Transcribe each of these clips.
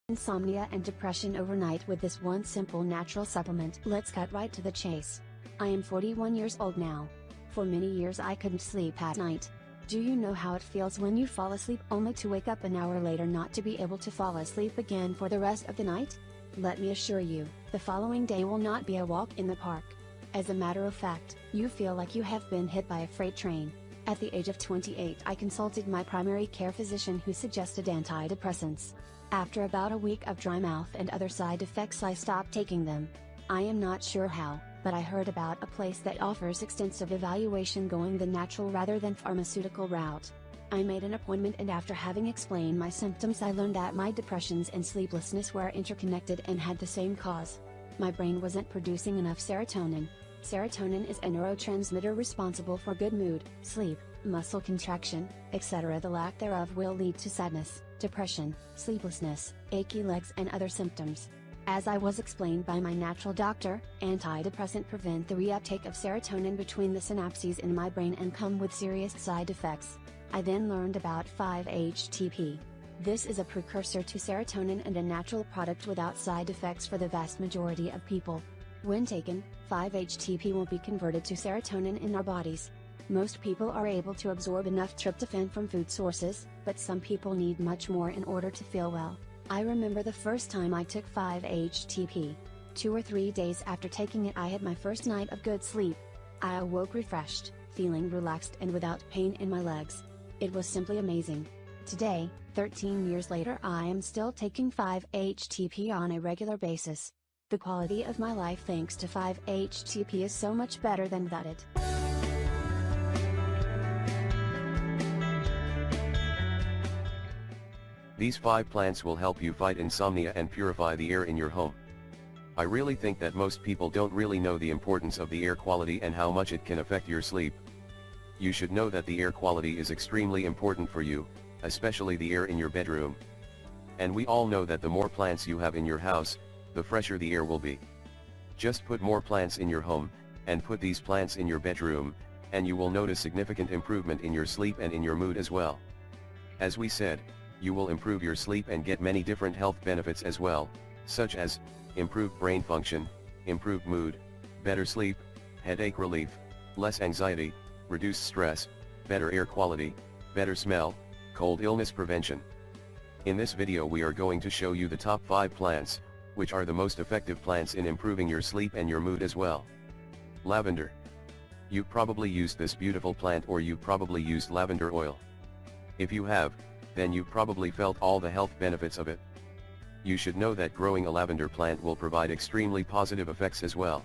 Insomnia and depression overnight with this one simple natural supplement. Let's cut right to the chase. I am 41 years old now. For many years I couldn't sleep at night. Do you know how it feels when you fall asleep only to wake up an hour later not to be able to fall asleep again for the rest of the night? Let me assure you, the following day will not be a walk in the park. As a matter of fact, you feel like you have been hit by a freight train. At the age of 28 I consulted my primary care physician who suggested antidepressants. After about a week of dry mouth and other side effects I stopped taking them. I am not sure how, but I heard about a place that offers extensive evaluation going the natural rather than pharmaceutical route. I made an appointment and after having explained my symptoms I learned that my depressions and sleeplessness were interconnected and had the same cause. My brain wasn't producing enough serotonin. Serotonin is a neurotransmitter responsible for good mood, sleep, muscle contraction, etc. The lack thereof will lead to sadness, depression, sleeplessness, achy legs and other symptoms. As I was explained by my natural doctor, antidepressants prevent the reuptake of serotonin between the synapses in my brain and come with serious side effects. I then learned about 5-HTP. This is a precursor to serotonin and a natural product without side effects for the vast majority of people. When taken, 5-HTP will be converted to serotonin in our bodies. Most people are able to absorb enough tryptophan from food sources, but some people need much more in order to feel well. I remember the first time I took 5-HTP. 2 or 3 days after taking it I had my first night of good sleep. I awoke refreshed, feeling relaxed and without pain in my legs. It was simply amazing. Today, 13 years later I am still taking 5-HTP on a regular basis. The quality of my life thanks to 5-HTP is so much better than without it. These 5 plants will help you fight insomnia and purify the air in your home. I really think that most people don't really know the importance of the air quality and how much it can affect your sleep. You should know that the air quality is extremely important for you, especially the air in your bedroom. And we all know that the more plants you have in your house, the fresher the air will be. Just put more plants in your home, and put these plants in your bedroom, and you will notice significant improvement in your sleep and in your mood as well. As we said, you will improve your sleep and get many different health benefits as well, such as improved brain function, improved mood, better sleep, headache relief, less anxiety, reduced stress, better air quality, better smell, cold illness prevention. In this video we are going to show you the top 5 plants, which are the most effective plants in improving your sleep and your mood as well. Lavender. You probably used this beautiful plant or you probably used lavender oil. If you have, then you probably felt all the health benefits of it. You should know that growing a lavender plant will provide extremely positive effects as well.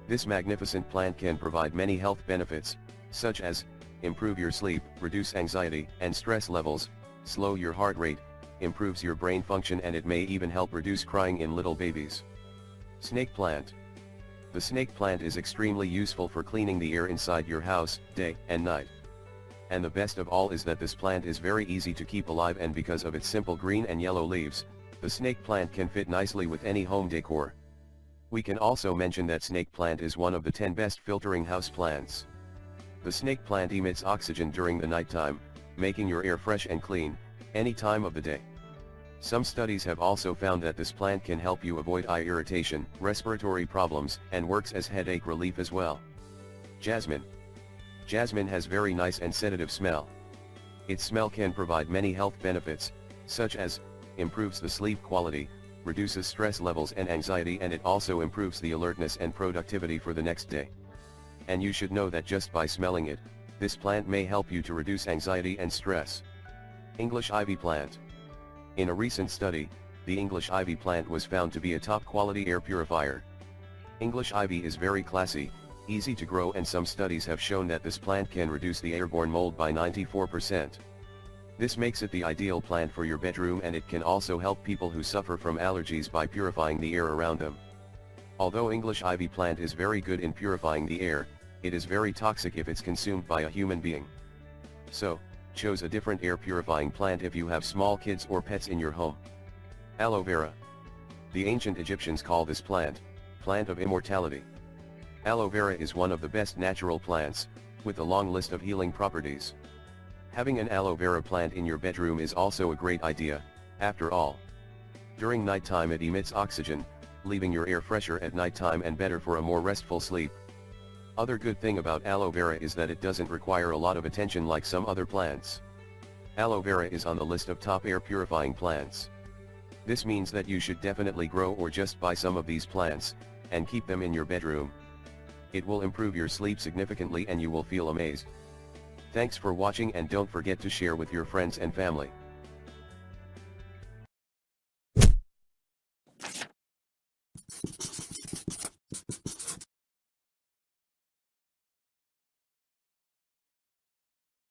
This magnificent plant can provide many health benefits, such as, improve your sleep, reduce anxiety and stress levels, slow your heart rate, improves your brain function and it may even help reduce crying in little babies. Snake plant. The snake plant is extremely useful for cleaning the air inside your house, day and night. And the best of all is that this plant is very easy to keep alive and because of its simple green and yellow leaves, the snake plant can fit nicely with any home decor. We can also mention that snake plant is one of the 10 best filtering house plants. The snake plant emits oxygen during the nighttime, making your air fresh and clean, any time of the day. Some studies have also found that this plant can help you avoid eye irritation, respiratory problems, and works as headache relief as well. Jasmine. Jasmine has very nice and sedative smell. Its smell can provide many health benefits, such as, improves the sleep quality, reduces stress levels and anxiety and it also improves the alertness and productivity for the next day. And you should know that just by smelling it, this plant may help you to reduce anxiety and stress. English ivy plant. In a recent study, the English ivy plant was found to be a top quality air purifier. English ivy is very classy, easy to grow and some studies have shown that this plant can reduce the airborne mold by 94%. This makes it the ideal plant for your bedroom and it can also help people who suffer from allergies by purifying the air around them. Although English ivy plant is very good in purifying the air, it is very toxic if it's consumed by a human being. So, choose a different air purifying plant if you have small kids or pets in your home. Aloe vera. The ancient Egyptians call this plant plant of immortality. Aloe vera is one of the best natural plants, with a long list of healing properties. Having an aloe vera plant in your bedroom is also a great idea, after all. During nighttime it emits oxygen, leaving your air fresher at nighttime and better for a more restful sleep. Other good thing about aloe vera is that it doesn't require a lot of attention like some other plants. Aloe vera is on the list of top air purifying plants. This means that you should definitely grow or just buy some of these plants, and keep them in your bedroom. It will improve your sleep significantly and you will feel amazed. Thanks for watching and don't forget to share with your friends and family.